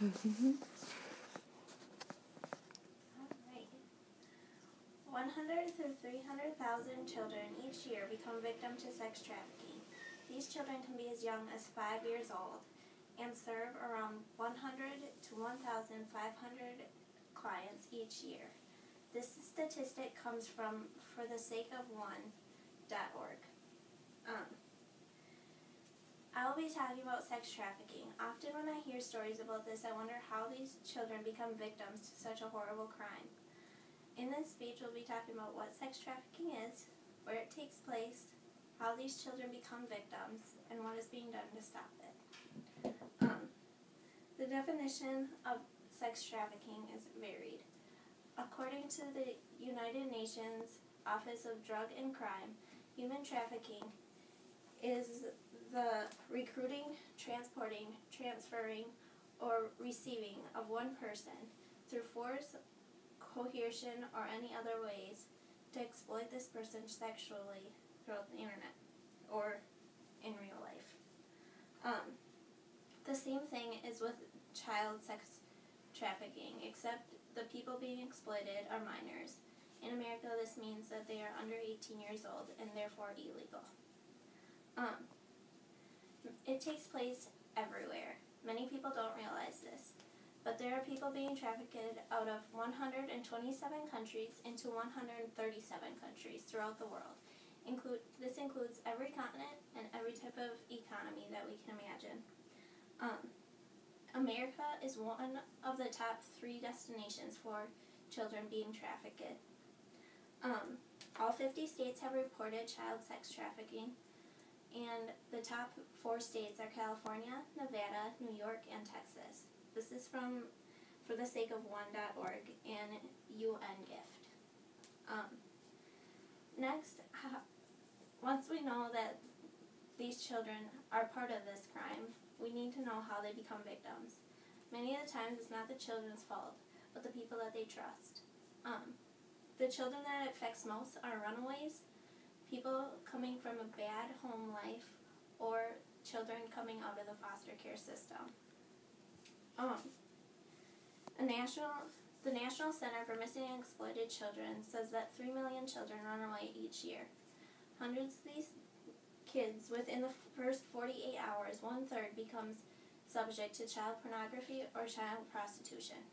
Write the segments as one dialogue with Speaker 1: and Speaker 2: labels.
Speaker 1: Alright. 100 to 300,000 children each year become victim to sex trafficking. These children can be as young as 5 years old and serve around 100 to 1,500 clients each year. This statistic comes from forthesakeof1.org. I will be talking about sex trafficking. Often when I hear stories about this, I wonder how these children become victims to such a horrible crime. In this speech, we'll be talking about what sex trafficking is, where it takes place, how these children become victims, and what is being done to stop it. The definition of sex trafficking is varied. According to the United Nations Office of Drug and Crime, human trafficking is the recruiting, transporting, transferring, or receiving of one person through force, coercion, or any other ways to exploit this person sexually throughout the internet or in real life. The same thing is with child sex trafficking, except the people being exploited are minors. In America, this means that they are under 18 years old and therefore illegal. It takes place everywhere. Many people don't realize this, but there are people being trafficked out of 127 countries into 137 countries throughout the world. This includes every continent and every type of economy that we can imagine. America is one of the top 3 destinations for children being trafficked. All 50 states have reported child sex trafficking, and the top 4 states are California, Nevada, New York, and Texas. This is from forthesakeof1.org and UN Gift. Next, once we know that these children are part of this crime, we need to know how they become victims. Many of the times it's not the children's fault, but the people that they trust. The children that it affects most are runaways, people coming from a bad home life, or children coming out of the foster care system. The National Center for Missing and Exploited Children says that 3 million children run away each year. Hundreds of these kids, within the first 48 hours, 1/3 becomes subject to child pornography or child prostitution.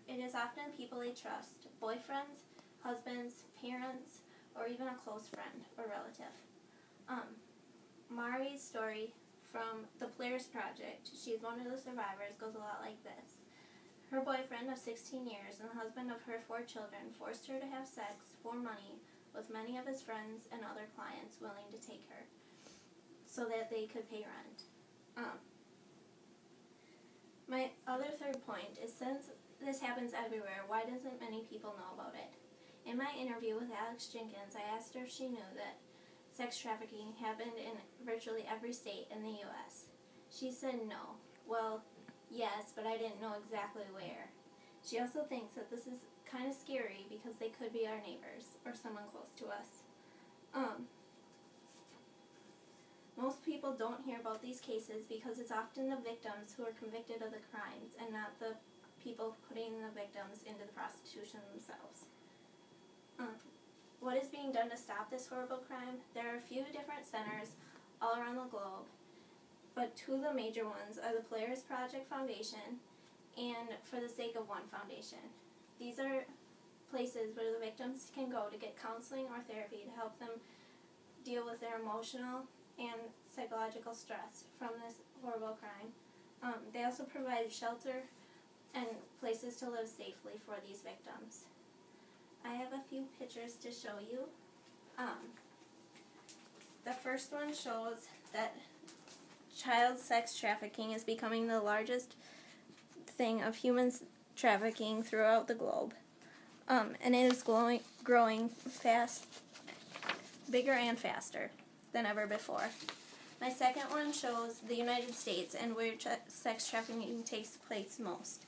Speaker 1: It is often people they trust, boyfriends, husbands, parents, or even a close friend or relative. Mari's story from the Players Project, she's one of the survivors, goes a lot like this. Her boyfriend of 16 years and the husband of her 4 children forced her to have sex for money with many of his friends and other clients willing to take her so that they could pay rent. My other third point is, since this happens everywhere, why doesn't many people know about it? In my interview with Alex Jenkins, I asked her if she knew that sex trafficking happened in virtually every state in the U.S. She said no. Well, yes, but I didn't know exactly where. She also thinks that this is kind of scary because they could be our neighbors or someone close to us. Most people don't hear about these cases because it's often the victims who are convicted of the crimes and not the people putting the victims into the prostitution themselves. What is being done to stop this horrible crime? There are a few different centers all around the globe, but 2 of the major ones are the Players Project Foundation and For the Sake of One Foundation. These are places where the victims can go to get counseling or therapy to help them deal with their emotional and psychological stress from this horrible crime. They also provide shelter and places to live safely for these victims. I have a few pictures to show you. The first one shows that child sex trafficking is becoming the largest thing of human trafficking throughout the globe. And it is growing fast, bigger and faster than ever before. My second one shows the United States and where sex trafficking takes place most.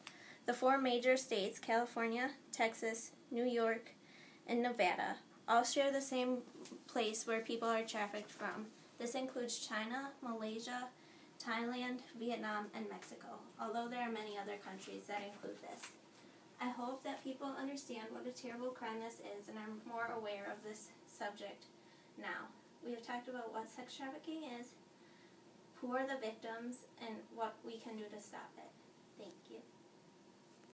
Speaker 1: The 4 major states, California, Texas, New York, and Nevada, all share the same place where people are trafficked from, This includes China, Malaysia, Thailand, Vietnam, and Mexico, although there are many other countries that include this. I hope that people understand what a terrible crime this is and are more aware of this subject now. We have talked about what sex trafficking is, who are the victims, and what we can do to stop it. Thank you.